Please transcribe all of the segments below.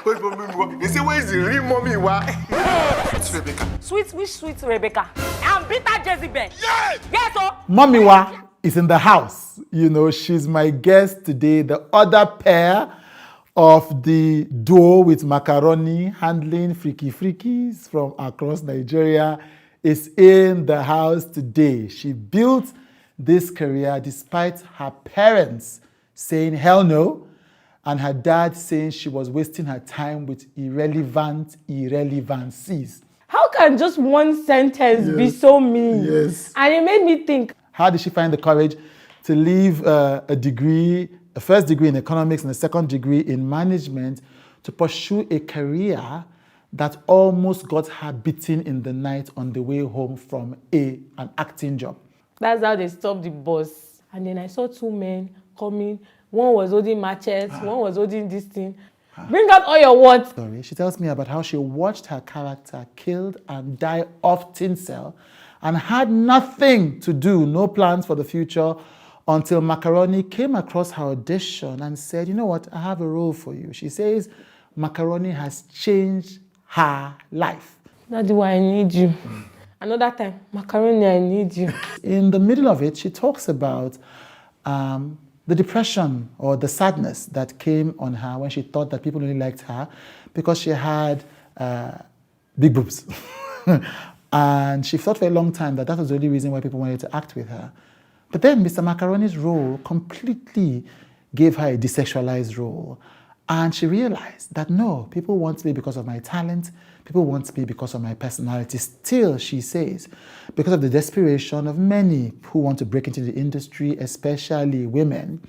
They say, where is the real mommy? It's Rebecca. Sweet Rebecca. I'm bitter Jezebel. Yes, oh. Mommy Wa is in the house. You know, she's my guest today. The other pair of the duo with Macaroni handling freakies from across Nigeria is in the house today. She built this career despite her parents saying hell no, and her dad saying she was wasting her time with irrelevancies. How can just one sentence be so mean? Yes. And it made me think. How did she find the courage to leave a first degree in economics and a second degree in management to pursue a career that almost got her beaten in the night on the way home from an acting job? That's how they stopped the bus. And then I saw two men coming. One was holding machetes, one was holding this thing. Bring out all your words. Sorry, she tells me about how she watched her character killed and die off Tinsel and had nothing to do, no plans for the future, until Macaroni came across her audition and said, you know what, I have a role for you. She says Macaroni has changed her life. That's why I need you. Another time, Macaroni, I need you. In the middle of it, she talks about the depression or the sadness that came on her when she thought that people only liked her because she had big boobs. And she thought for a long time that that was the only reason why people wanted to act with her. But then Mr. Macaroni's role completely gave her a desexualized role. And she realized that no, people want me because of my talent, people want me because of my personality. Still, she says, because of the desperation of many who want to break into the industry, especially women,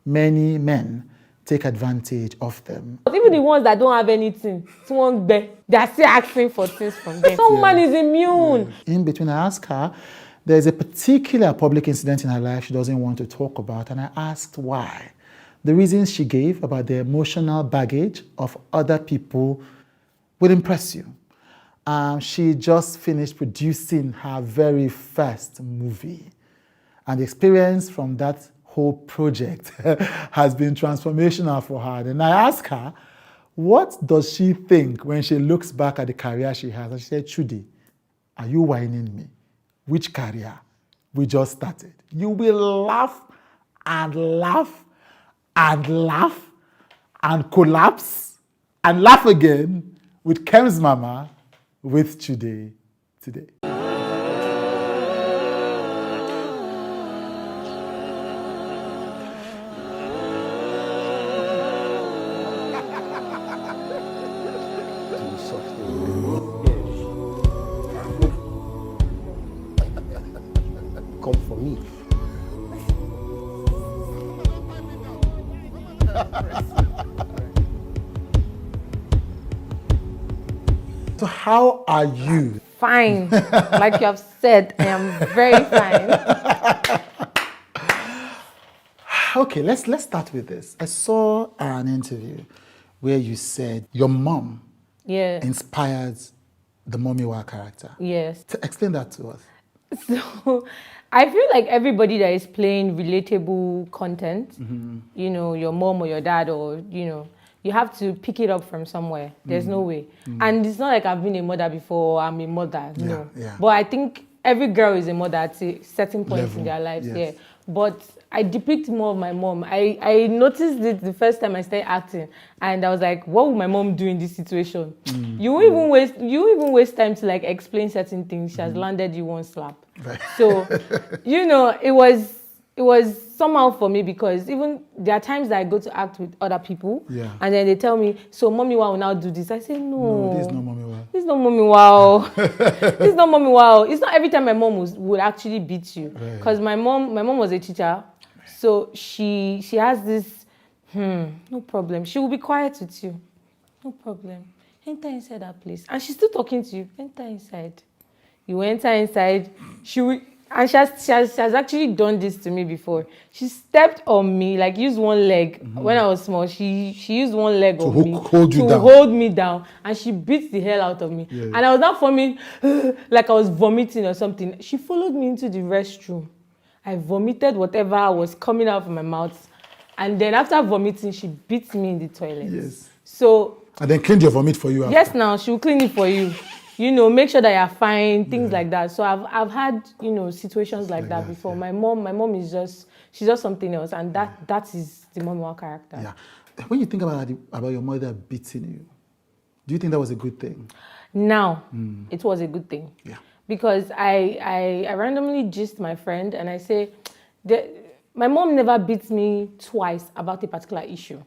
many men take advantage of them. But even the ones that don't have anything, they are still asking for things from them. Some woman is immune. In between, I asked her, there's a particular public incident in her life she doesn't want to talk about, and I asked why. The reasons she gave about the emotional baggage of other people would impress you. She just finished producing her very first movie. And the experience from that whole project has been transformational for her. And I asked her, what does she think when she looks back at the career she has? And she said, Chude, are you whining me? Which career? We just started. You will laugh and laugh and laugh and collapse and laugh again with Kemz Mama with Chude today. Come for me. So how are you? Fine. Like you have said, I am very fine. Okay, let's start with this. I saw an interview where you said your mom inspired the Mommy Wa character. Yes. Explain that to us. So I feel like everybody that is playing relatable content, you know, your mom or your dad or, you know, you have to pick it up from somewhere. There's no way. And it's not like I've been a mother before, I'm a mother, no. Yeah. But I think every girl is a mother at a certain point in their lives, yes. But I depict more of my mom. I noticed it the first time I started acting, and I was like, what would my mom do in this situation? You even waste time to like explain certain things. She has landed you one slap. Right. So, you know, it was somehow for me because even there are times that I go to act with other people and then they tell me, so Mommy Wow will now do this. I say, no, this is not Mommy Wow. This is not Mommy Wow. This is not Mommy Wow. It's not every time my mom would actually beat you. Because my mom was a teacher. So she has this, no problem. She will be quiet with you. No problem. Enter inside that place. And she's still talking to you. Enter inside. You enter inside. And she has actually done this to me before. She stepped on me, like used one leg. When I was small, she used one leg of me to hold me down. And she beat the hell out of me. Yeah. And I was not forming like I was vomiting or something. She followed me into the restroom. I vomited whatever was coming out of my mouth. And then after vomiting, she beat me in the toilet. Yes. So And then clean your vomit for you after. Yes, now she will clean it for you. You know, make sure that you're fine, things like that. So I've had, you know, situations like that before. Yeah. My mom is she's just something else, and that is the mom character. Yeah. When you think about your mother beating you, do you think that was a good thing? Now, it was a good thing. Yeah. Because I randomly gist my friend and I say, my mom never beat me twice about a particular issue.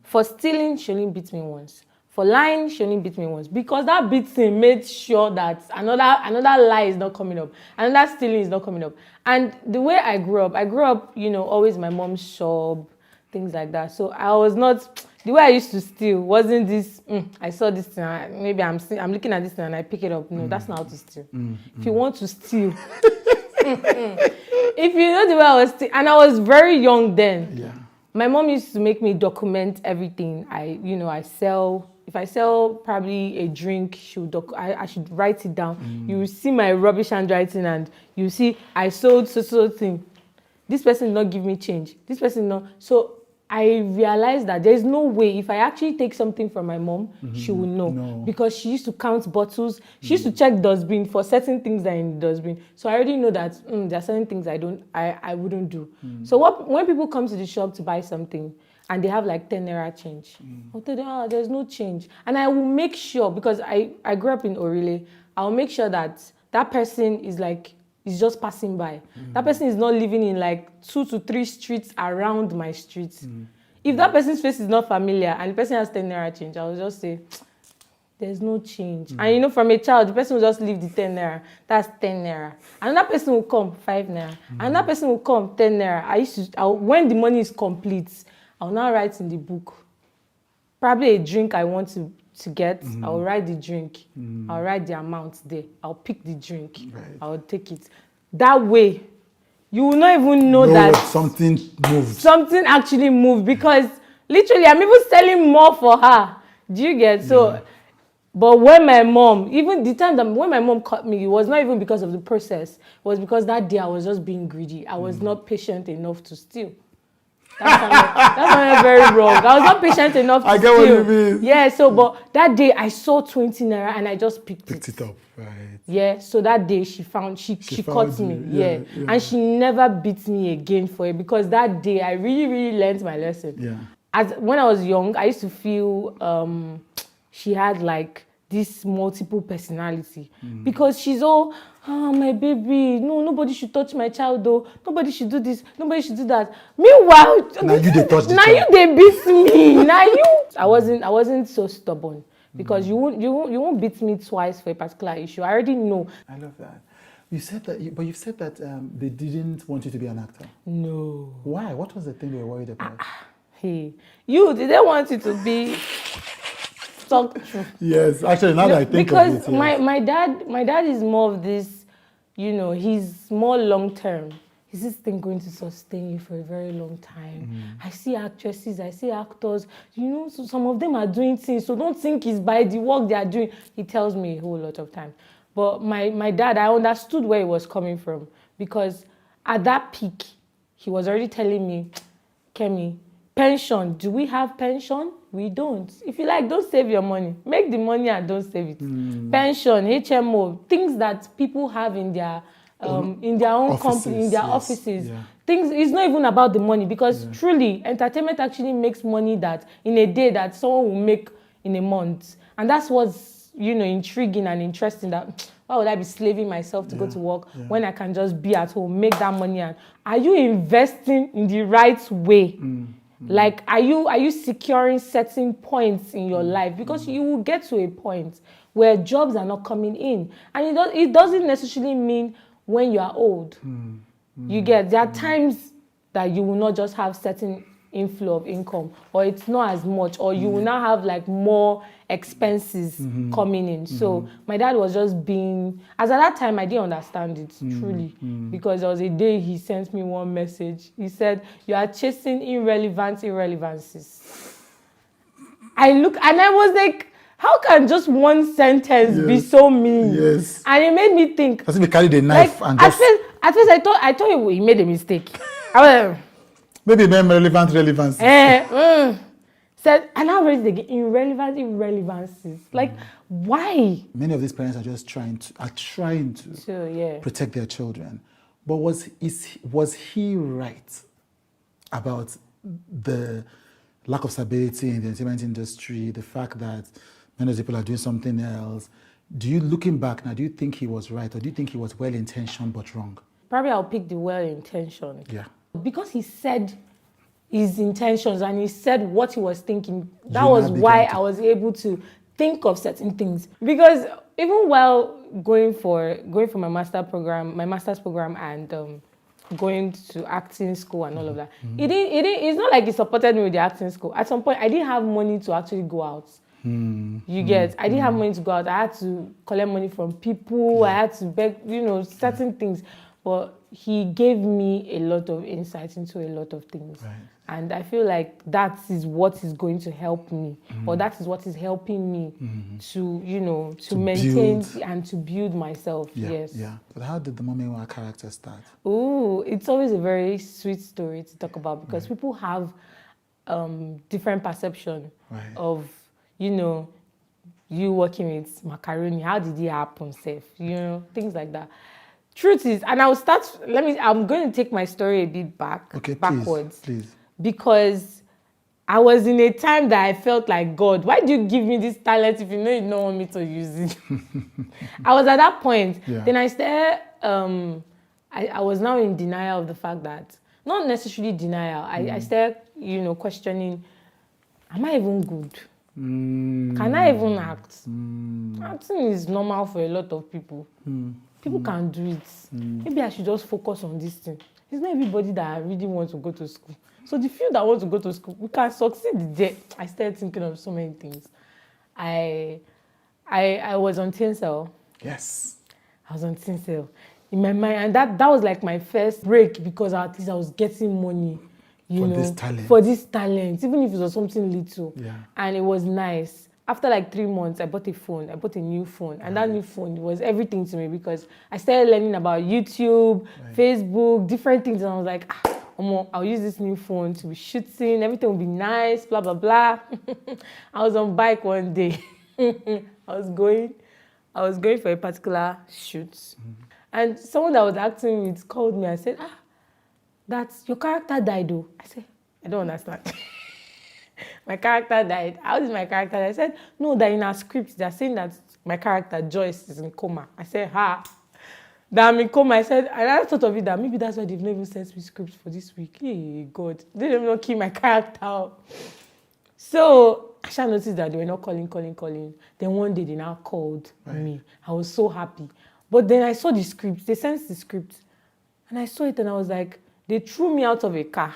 For stealing, she only beat me once. For lying, she only beat me once. Because that beating made sure that another lie is not coming up. Another stealing is not coming up. And the way I grew up, you know, always my mom's shop, things like that. So I was not, the way I used to steal wasn't this, I saw this thing, maybe I'm looking at this thing and I pick it up. No, that's not how to steal. If you want to steal, if you know the way I was stealing, and I was very young then. Yeah. My mom used to make me document everything. If I sell probably a drink, I should write it down. You will see my rubbish handwriting and you see I sold so thing. This person did not give me change. This person not. So I realized that there's no way if I actually take something from my mom, she will know. No. Because she used to count bottles. She used to check dustbin for certain things that are in the dustbin. So I already know that there are certain things I wouldn't do. So when people come to the shop to buy something and they have like 10 naira change, I'll tell them, there's no change. And I will make sure, because I grew up in Orile, I'll make sure that person is just passing by. That person is not living in like 2 to 3 streets around my street. If that person's face is not familiar and the person has 10 naira change, I will just say, there's no change. And you know, from a child, the person will just leave the 10 naira. That's 10 naira. Another person will come, 5 naira. Another person will come, 10 naira. When the money is complete, I'll now write in the book. Probably a drink I want to get, I'll write the drink. I'll write the amount there. I'll pick the drink. Right. I'll take it. That way, you will not even know that something moved. Something actually moved, because literally I'm even selling more for her. Do you get? So, but when my mom, even the time that when my mom caught me, it was not even because of the process. It was because that day I was just being greedy. I was not patient enough to steal. That's not very wrong. I was not patient enough to steal. I get what you mean. Yeah, so, but that day I saw 20 naira and I just picked it up, right. Yeah, so that day she caught me. Yeah. And she never beat me again for it, because that day I really, really learned my lesson. Yeah. When I was young, I used to feel she had like this multiple personality, because she's all, my baby, no, nobody should touch my child though, nobody should do this, nobody should do that. Meanwhile, now you they touch the now child. You they beat me. Now you. I wasn't so stubborn, because you won't beat me twice for a particular issue. I already know. I love that. You said that, but you said that they didn't want you to be an actor. No. Why? What was the thing they were worried about? Did they want you to be? Talk true. Yes, actually, now that I think because of it, yes. my dad is more of this, you know, he's more long term. Is this thing going to sustain you for a very long time? I see actresses, I see actors, you know, so some of them are doing things, so don't think it's by the work they are doing. He tells me a whole lot of time. But my dad, I understood where he was coming from, because at that peak, he was already telling me, Kemi, pension, do we have pension? We don't. If you like, don't save your money. Make the money and don't save it. Pension, HMO, things that people have in their own company, in their offices. Yeah. Things. It's not even about the money, because truly, entertainment actually makes money that in a day that someone will make in a month, and that's what's, you know, intriguing and interesting. That why would I be slaving myself to go to work when I can just be at home, make that money? And are you investing in the right way? Like, are you securing certain points in your life? Because you will get to a point where jobs are not coming in. And it doesn't necessarily mean when you are old. You get, there are times that you will not just have certain inflow of income, or it's not as much, or you will now have like more expenses coming in. So my dad was just being, as at that time I didn't understand it truly, because there was a day he sent me one message. He said, "You are chasing irrelevancies." I look and I was like, how can just one sentence be so mean? Yes. And it made me think. As if he carried a knife like, and just... At first I thought he made a mistake. I was like, maybe relevance. Said, and now raised again, irrelevancies. Like, why? Many of these parents are just trying to So, yeah. protect their children. But was he right about the lack of stability in the entertainment industry, the fact that many of the people are doing something else? Looking back now, do you think he was right, or do you think he was well-intentioned but wrong? Probably I'll pick the well-intentioned. Yeah. Because he said his intentions and he said what he was thinking, that was why I was able to think of certain things. Because even while going for my master's program and going to acting school and all of that, it's not like he supported me with the acting school. At some point, I didn't have money to actually go out. You get? I didn't have money to go out. I had to collect money from people. I had to beg, certain things. But he gave me a lot of insight into a lot of things. Right. And I feel like that is what is going to help me, or that is what is helping me to maintain and to build myself. Yeah, yes. Yeah. But how did the Mama character start? Ooh, it's always a very sweet story to talk about because people have different perception of, you working with Macaroni. How did it happen, safe? Things like that. Truth is, and I'm going to take my story a bit backwards. Please. Because I was in a time that I felt like, God, why do you give me this talent if you know you don't want me to use it? I was at that point. Yeah. Then I started, I was now in denial of the fact that, not necessarily denial, I started, questioning, am I even good? Can I even act? Acting is normal for a lot of people. People can do it. Maybe I should just focus on this thing. It's not everybody that really wants to go to school. So the few that want to go to school, we can succeed there. I started thinking of so many things. I was on Tinsel. Yes. I was on Tinsel. In my mind, and that was like my first break because at least I was getting money, for this talent, even if it was something little. Yeah. And it was nice. After like 3 months, I bought a phone. I bought a new phone. And that new phone was everything to me because I started learning about YouTube, Facebook, different things. And I was like, I'll use this new phone to be shooting. Everything will be nice, blah, blah, blah. I was on bike one day. I was going for a particular shoot. And someone that was acting with called me and said, that's your character died though. I said, I don't understand. My character died. How did my character die? I said, no, that in our script, they're saying that my character, Joyce, is in coma. I said, that I'm in coma. I said, and I thought of it that maybe that's why they've not even sent me script for this week. Hey, God. They didn't even kill my character out. So I shall notice that they were not calling. Then one day they now called me. I was so happy. But then I saw the script. They sent the script. And I saw it and I was like, they threw me out of a car.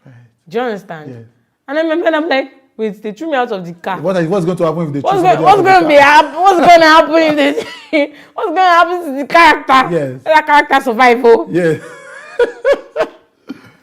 Right. Do you understand? Yes. And I remember, I'm like, wait, they threw me out of the car. What's going to happen if they What's going to happen in this? What's going to happen to the character? Yes. That character survival. Yes.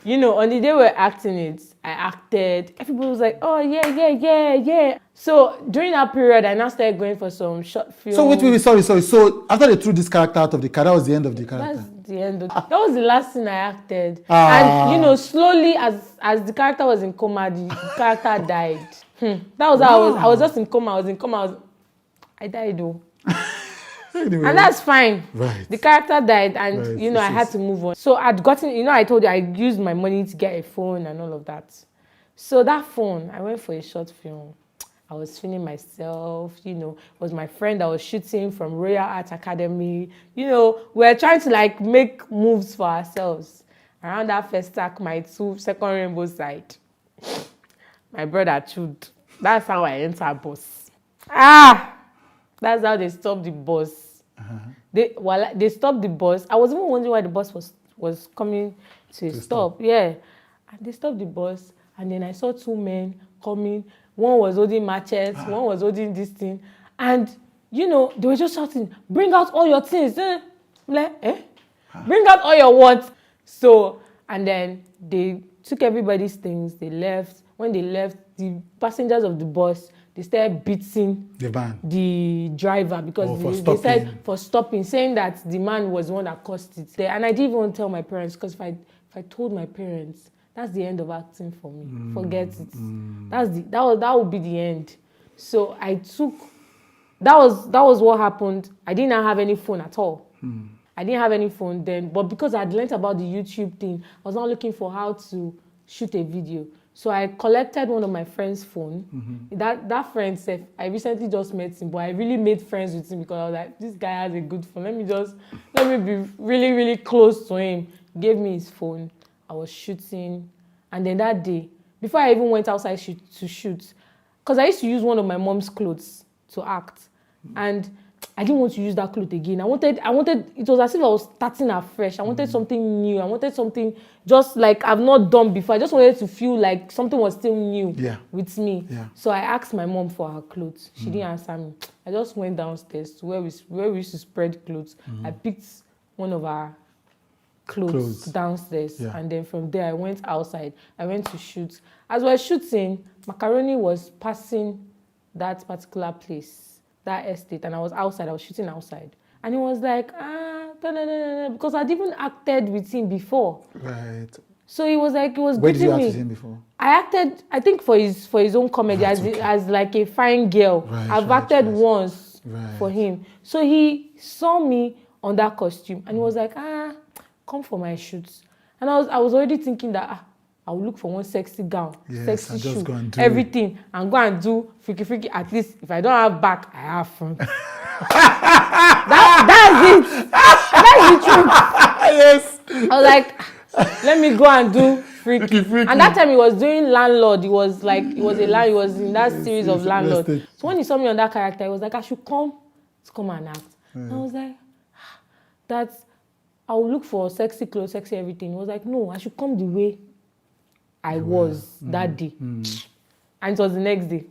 On the day we're acting it, I acted. Everybody was like, oh, yeah. So during that period, I now started going for some short films. So wait, sorry. So after they threw this character out of the car, that was the end of the character? That's the end of that was the last thing I acted. And, slowly, as the character was in coma, the character died. That was how I was just in coma. I died though. Anyway. And that's fine. Right. The character died and, I had to move on. So I'd gotten, I told you I used my money to get a phone and all of that. So that phone, I went for a short film. I was feeling myself, it was my friend that was shooting from Royal Art Academy. We're trying to make moves for ourselves. Around that first stack, my second rainbow side. My brother Chude. That's how I enter bus. That's how they stopped the bus. They stopped the bus. I was even wondering why the bus was coming to a stop. Yeah. And they stopped the bus. And then I saw 2 men coming. One was holding machetes. One was holding this thing. And, they were just shouting, bring out all your things. I'm like, Bring out all your what? So, and then they took everybody's things. They left. When they left, the passengers of the bus, they started beating the driver because they said for stopping, saying that the man was the one that caused it. And I didn't even tell my parents because if I told my parents, that's the end of acting for me. Forget it. That would be the end. So I took. That was what happened. I didn't have any phone at all. I didn't have any phone then, but because I'd learned about the YouTube thing, I was now looking for how to shoot a video. So I collected one of my friend's phone. That friend said, I recently just met him, but I really made friends with him because I was like, this guy has a good phone. Let me be really, really close to him. He gave me his phone. I was shooting. And then that day, before I even went outside to shoot, because I used to use one of my mom's clothes to act. And I didn't want to use that cloth again. I wanted, it was as if I was starting afresh. I wanted something new. I wanted something just like I've not done before. I just wanted to feel like something was still new with me. Yeah. So I asked my mom for her clothes. She didn't answer me. I just went downstairs to where we used to spread clothes. I picked one of our clothes downstairs. Yeah. And then from there, I went outside. I went to shoot. As we were shooting, Macaroni was passing that particular place, that estate, and I was outside. I was shooting outside, and he was like, because I'd even acted with him before. Right. So he was like, he was. Where did you act with him before? I acted, I think, for his own comedy, as like a fine girl. I've acted once for him. So he saw me on that costume, and he was like, come for my shoots. And I was already thinking that I will look for one sexy gown, sexy shoe, everything, and go and do freaky. At least if I don't have back, I have front. That's it. That's the truth. Yes. I was like, let me go and do freaky. And that time he was doing landlord. He was in that series of landlord. So when he saw me on that character, he was like, I should come and act. And I was like, I will look for sexy clothes, sexy everything. He was like, no, I should come the way I was that day. And it was the next day.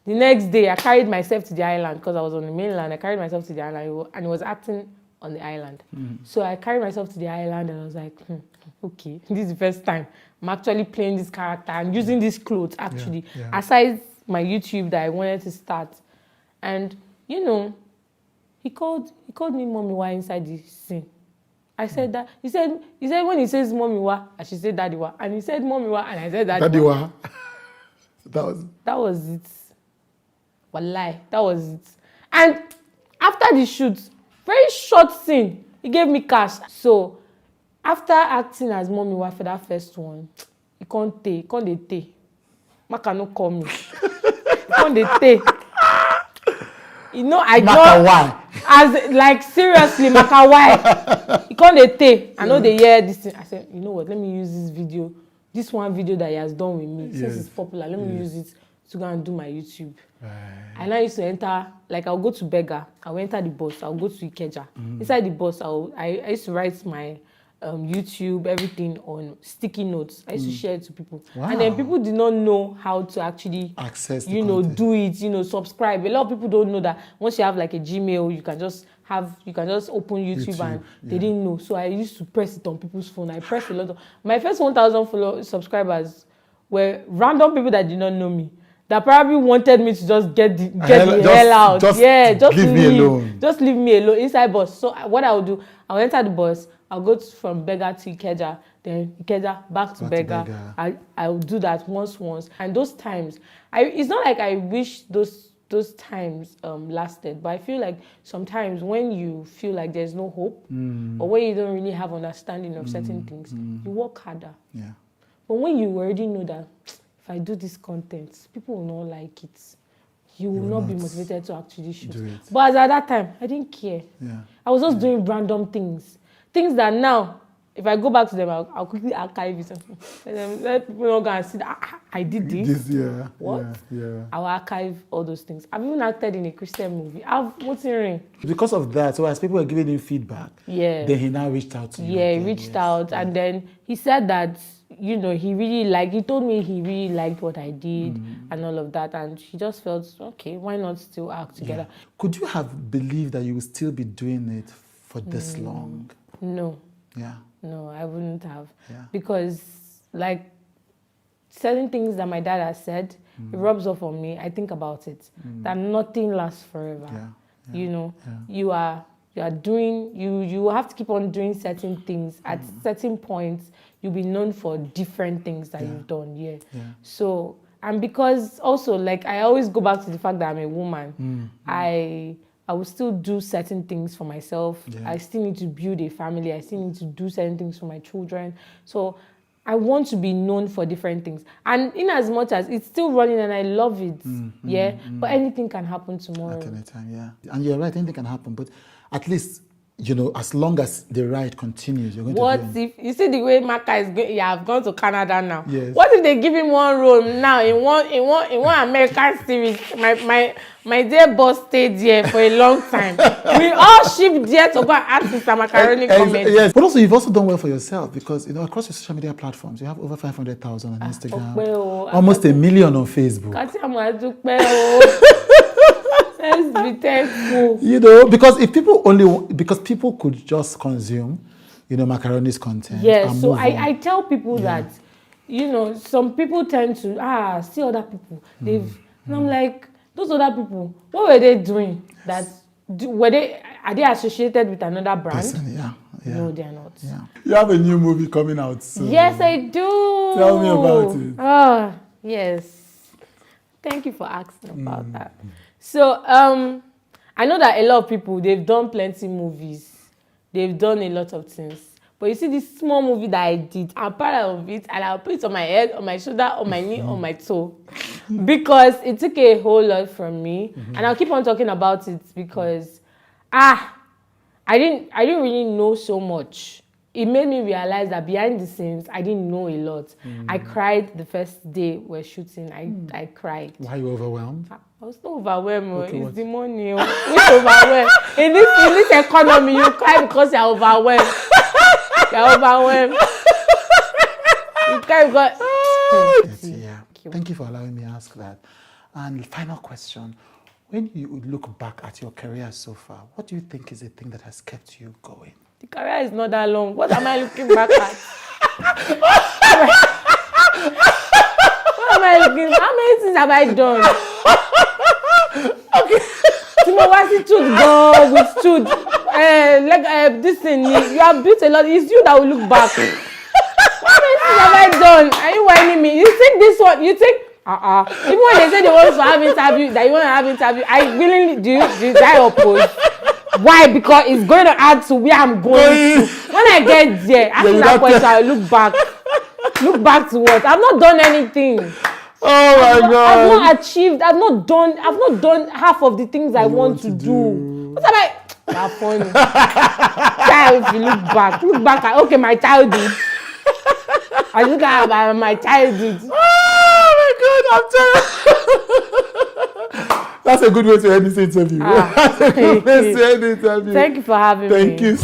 The next day, I carried myself to the island because I was on the mainland. I carried myself to the island and he was acting on the island. So I carried myself to the island and I was like, okay, this is the first time I'm actually playing this character and using these clothes actually. Aside my YouTube that I wanted to start. And, he called me mommy while inside the scene. I said that. He said when he says mommy wa, I should say daddy wa. And he said mommy wa, and I said daddy wa. That was it. Wallahi, that was it. And after the shoot, very short scene, he gave me cash. So after acting as mommy wa for that first one, he can't take. Maka no call me. He can't take. I know. Why? As like seriously, Maka why? He can't take. I know they hear this thing. I said, you know what? Let me use this one video that he has done with me. Since it's popular, let me use it to go and do my YouTube. Right. And I used to enter, like I'll go to Beggar, I'll enter the bus, I'll go to Ikeja. Inside the bus, I used to write my YouTube, everything on sticky notes. I used to share it to people. Wow. And then people did not know how to actually access the content. Do it, subscribe. A lot of people don't know that once you have like a Gmail, you can just open YouTube and they didn't know. So I used to press it on people's phone. I pressed a lot of my first 1,000 subscribers were random people that did not know me. That probably wanted me to just get the hell out. Just leave me alone. Just leave me alone inside bus. So what I would do, I'll enter the bus. I'll go from Beggar to Ikeja, then Ikeja back to Beggar. I'll do that once. And those times, it's not like I wish those times lasted, but I feel like sometimes when you feel like there's no hope or when you don't really have understanding of certain things, you work harder. Yeah. But when you already know that if I do this content, people will not like it, you will not be motivated to actually shoot. But at that time, I didn't care. Yeah. I was just doing random things that now, if I go back to them, I'll quickly archive it. Let people not go and see that I did this. What? Yeah. I'll archive all those things. I've even acted in a Christian movie. What's in ring? Because of that, so as people were giving him feedback, then he now reached out to you. Yeah, he reached out, and then he said that, he told me he really liked what I did and all of that, and he just felt, okay, why not still act together? Yeah. Could you have believed that you would still be doing it for this long? No. Yeah. No, I wouldn't have. Yeah. Because, like, certain things that my dad has said, it rubs off on me. I think about it. That nothing lasts forever. Yeah. You you are doing, you have to keep on doing certain things. At certain points, you'll be known for different things that you've done. Yeah. So, and because also, like, I always go back to the fact that I'm a woman. I will still do certain things for myself. I still need to build a family. I still need to do certain things for my children. So I want to be known for different things. And in as much as it's still running and I love it, but anything can happen tomorrow. At any time, yeah. And you're right, anything can happen. But at least, you know, as long as the ride continues, you're going what to if, you see the way Maka is going, I've gone to Canada now. Yes. What if they give him one role now in one American series? My dear boss stayed there for a long time. We all shipped there to go and ask Mr Macaroni comment. Yes, but also you've also done well for yourself because, you know, across your social media platforms, you have over 500,000 on Instagram, almost 1 million on Facebook. Let's be thankful. You know, because people could just consume, you know, Macaroni's content. Yes, so I tell people that, you know, some people tend to see other people. And I'm like, those other people, what were they doing? Are they associated with another brand? Person, yeah. No, they are not. Yeah. You have a new movie coming out soon. Yes, I do. Tell me about it. Oh, yes. Thank you for asking about that. So, I know that a lot of people, they've done plenty movies. They've done a lot of things. But you see this small movie that I did, I'm proud of it, and I'll put it on my head, on my shoulder, on my knee, on my toe. Because it took a whole lot from me. And I'll keep on talking about it because, I didn't really know so much. It made me realize that behind the scenes, I didn't know a lot. I cried the first day we're shooting. I cried. Why are you overwhelmed? I was not overwhelmed. Okay, it's the money. Which overwhelmed? In this economy, you cry because you're overwhelmed. You're overwhelmed. You cry because... Thank you for allowing me to ask that. And final question. When you look back at your career so far, what do you think is the thing that has kept you going? The career is not that long. What am I looking back at? What am I looking? How many things have I done? Okay. Chude go with Chude. This thing, you have built a lot. It's you that will look back. How many things have I done? Are you whining me? You think this one? You think? Even when they say they want to have interview, that you want to have interview, I willingly do I oppose. Why? Because it's going to add to where I'm going to. When I get there, after that point, I'll look back. Look back to what? I've not done anything. Oh my God! I've not achieved. I've not done half of the things I want to do. What am I? That's funny. Child, if you look back at, okay, my childhood. I look at my childhood. Oh my God, I'm tired. That's a good way to end this interview. That's a good way to end the interview. Thank you for having me. Thank you.